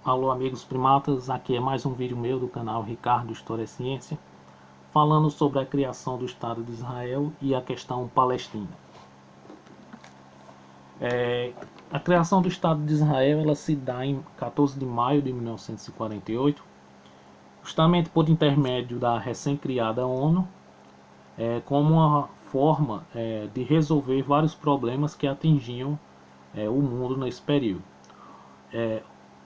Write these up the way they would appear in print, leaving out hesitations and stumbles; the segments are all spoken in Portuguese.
Alô amigos primatas, aqui é mais um vídeo meu do canal Ricardo História e Ciência, falando sobre a criação do Estado de Israel e a questão palestina. A criação do Estado de Israel ela se dá em 14 de maio de 1948, justamente por intermédio da recém-criada ONU, como uma forma de resolver vários problemas que atingiam o mundo nesse período.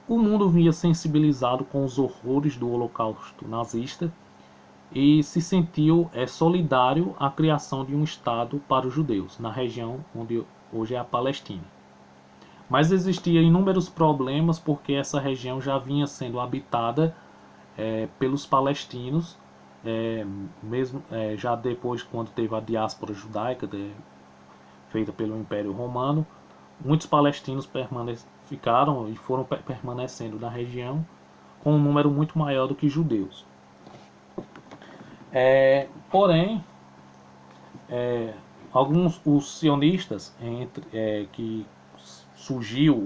O mundo vinha sensibilizado com os horrores do Holocausto nazista e se sentiu solidário à criação de um Estado para os judeus, na região onde hoje é a Palestina. Mas existiam inúmeros problemas porque essa região já vinha sendo habitada pelos palestinos, já depois, quando teve a diáspora judaica feita pelo Império Romano. Muitos palestinos ficaram e foram permanecendo na região com um número muito maior do que judeus. Porém, os sionistas, que surgiu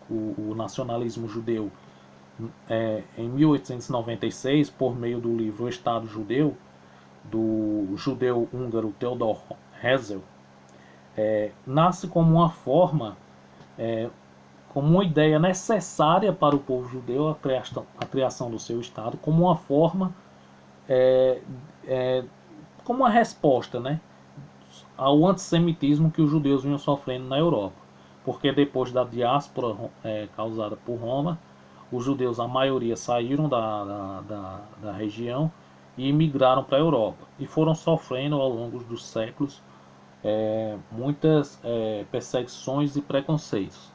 o nacionalismo judeu em 1896 por meio do livro O Estado Judeu, do judeu húngaro Theodor Herzl, nasce como uma forma, como uma ideia necessária para o povo judeu a criação do seu Estado, como uma forma, como uma resposta, ao antissemitismo que os judeus vinham sofrendo na Europa. Porque depois da diáspora causada por Roma, os judeus, a maioria, saíram da região e migraram para a Europa. E foram sofrendo ao longo dos séculos muitas perseguições e preconceitos.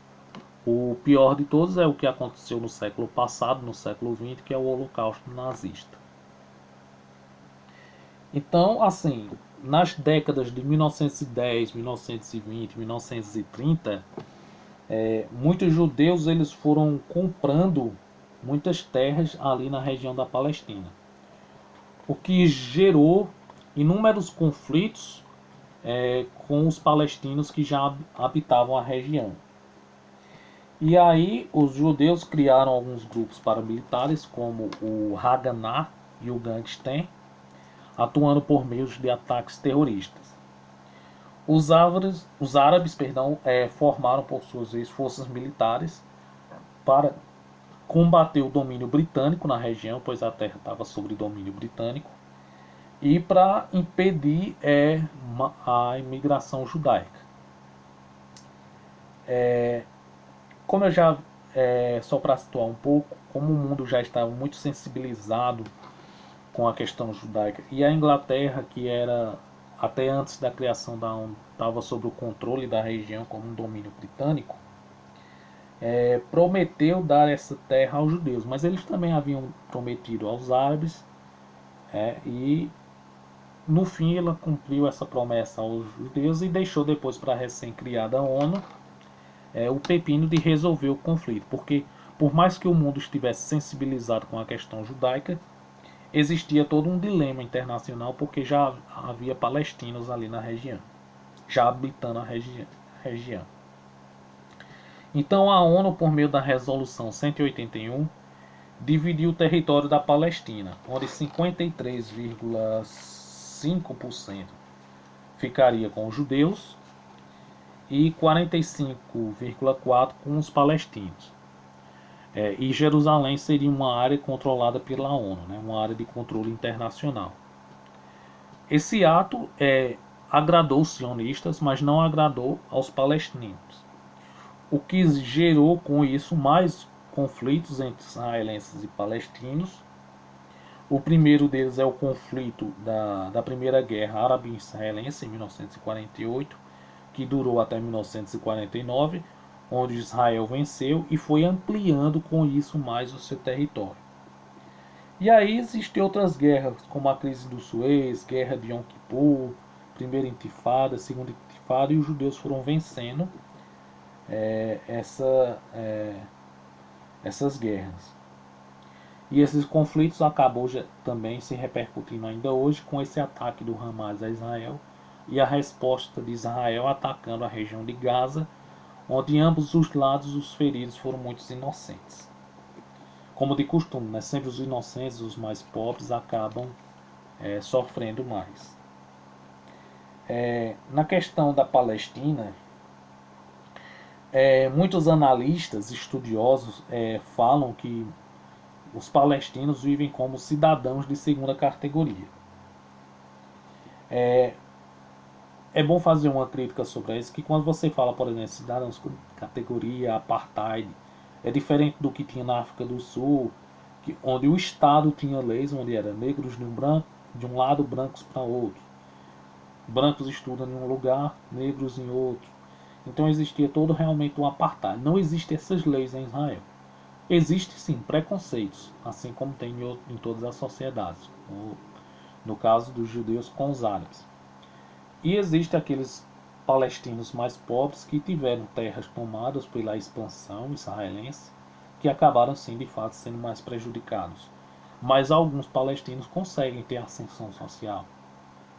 O pior de todos é o que aconteceu no século passado, no século XX, que é o Holocausto nazista. Então, assim, nas décadas de 1910, 1920, 1930, muitos judeus eles foram comprando muitas terras ali na região da Palestina, o que gerou inúmeros conflitos com os palestinos que já habitavam a região. E aí os judeus criaram alguns grupos paramilitares, como o Haganah e o Gangster, atuando por meio de ataques terroristas. Os árabes formaram por suas vezes forças militares para combater o domínio britânico na região, pois a terra estava sob domínio britânico, e para impedir a imigração judaica. Como eu já, só para situar um pouco, como o mundo já estava muito sensibilizado com a questão judaica, e a Inglaterra, que era, até antes da criação da ONU, estava sob o controle da região como um domínio britânico, prometeu dar essa terra aos judeus, mas eles também haviam prometido aos árabes, e no fim ela cumpriu essa promessa aos judeus e deixou depois para a recém-criada ONU o pepino de resolver o conflito, porque por mais que o mundo estivesse sensibilizado com a questão judaica, existia todo um dilema internacional, porque já havia palestinos ali na região, já habitando a região. Então a ONU, por meio da resolução 181, dividiu o território da Palestina, onde 53,5% ficaria com os judeus e 45,4% com os palestinos. E Jerusalém seria uma área controlada pela ONU, uma área de controle internacional. Esse ato agradou os sionistas, mas não agradou aos palestinos, o que gerou com isso mais conflitos entre israelenses e palestinos. O primeiro deles é o conflito da Primeira Guerra Árabe-Israelense, em 1948, que durou até 1949, onde Israel venceu e foi ampliando com isso mais o seu território. E aí existem outras guerras, como a crise do Suez, guerra de Yom Kippur, primeira intifada, segunda intifada, e os judeus foram vencendo essas guerras. E esses conflitos acabou também se repercutindo ainda hoje com esse ataque do Hamas a Israel e a resposta de Israel atacando a região de Gaza, onde em ambos os lados os feridos foram muitos inocentes. como de costume, né? Sempre os inocentes, os mais pobres, acabam sofrendo mais. Na questão da Palestina, muitos analistas, estudiosos, falam que os palestinos vivem como cidadãos de segunda categoria. É bom fazer uma crítica sobre isso, que quando você fala, por exemplo, cidadãos de categoria, apartheid, é diferente do que tinha na África do Sul, onde o Estado tinha leis onde era negros de um lado, brancos para outro. Brancos estudam em um lugar, negros em outro. Então existia todo realmente um apartheid. Não existem essas leis em Israel. Existem sim preconceitos, assim como tem em todas as sociedades. No caso dos judeus com os árabes. E existem aqueles palestinos mais pobres que tiveram terras tomadas pela expansão israelense, que acabaram sim de fato sendo mais prejudicados. Mas alguns palestinos conseguem ter ascensão social.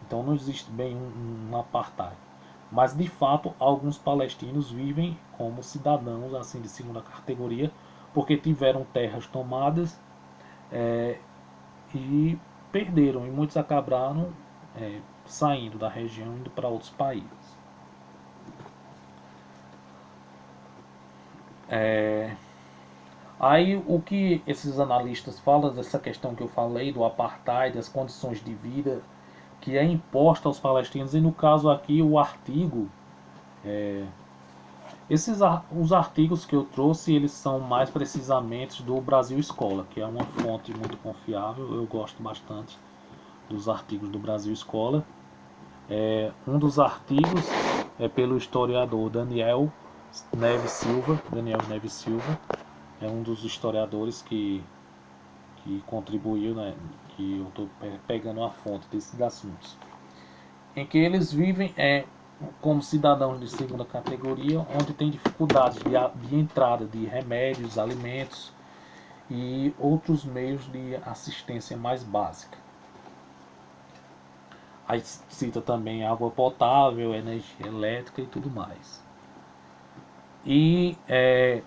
Então não existe bem um apartheid. Mas de fato alguns palestinos vivem como cidadãos assim de segunda categoria, porque tiveram terras tomadas e perderam, e muitos acabaram saindo da região, indo para outros países. Aí o que esses analistas falam dessa questão que eu falei do apartheid, das condições de vida que é imposta aos palestinos, e no caso aqui o artigo, os artigos que eu trouxe, eles são mais precisamente do Brasil Escola, que é uma fonte muito confiável, eu gosto bastante dos artigos do Brasil Escola. Um dos artigos é pelo historiador Daniel Neves Silva, é um dos historiadores que contribuiu, né, que eu estou pegando a fonte desses assuntos, em que eles vivem como cidadãos de segunda categoria, onde tem dificuldades de entrada de remédios, alimentos e outros meios de assistência mais básica. Aí cita também água potável, energia elétrica e tudo mais. E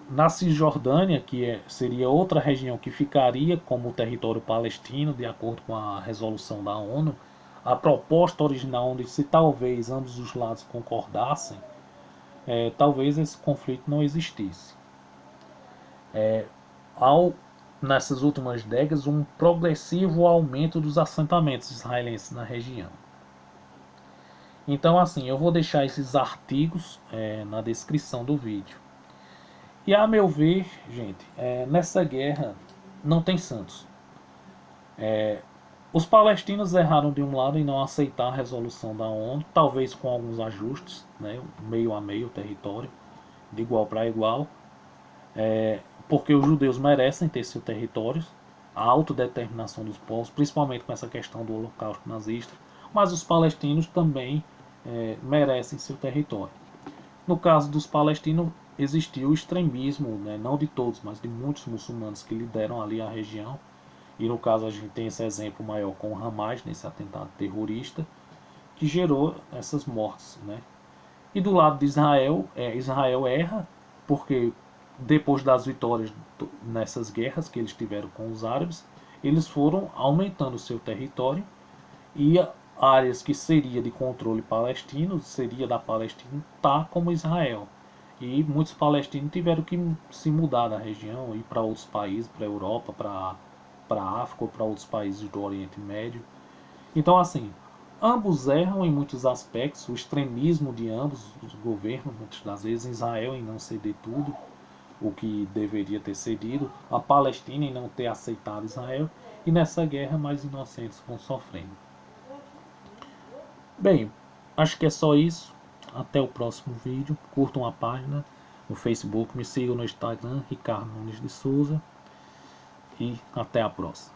na Cisjordânia, que seria outra região que ficaria como território palestino, de acordo com a resolução da ONU, a proposta original, onde se talvez ambos os lados concordassem, talvez esse conflito não existisse. Nessas últimas décadas, um progressivo aumento dos assentamentos israelenses na região. Então, assim, eu vou deixar esses artigos na descrição do vídeo. E a meu ver, gente, nessa guerra não tem santos. Os palestinos erraram de um lado em não aceitar a resolução da ONU, talvez com alguns ajustes, né, meio a meio o território, de igual para igual, porque os judeus merecem ter seu território, a autodeterminação dos povos, principalmente com essa questão do holocausto nazista, mas os palestinos também merecem seu território. No caso dos palestinos, existiu o extremismo, né, não de todos, mas de muitos muçulmanos que lideram ali a região. E no caso a gente tem esse exemplo maior com o Hamas, nesse atentado terrorista, que gerou essas mortes, né? E do lado de Israel, Israel erra, porque depois das vitórias nessas guerras que eles tiveram com os árabes, eles foram aumentando o seu território, e áreas que seria de controle palestino, seria da Palestina, tá como Israel. E muitos palestinos tiveram que se mudar da região, ir para outros países, para a Europa, para a África ou para outros países do Oriente Médio. Então, assim, ambos erram em muitos aspectos, o extremismo de ambos os governos, muitas das vezes Israel em não ceder tudo o que deveria ter cedido, a Palestina em não ter aceitado Israel, e nessa guerra mais inocentes vão sofrendo. Bem, acho que é só isso. Até o próximo vídeo. Curtam a página no Facebook, me sigam no Instagram, Ricardo Nunes de Souza, e até a próxima.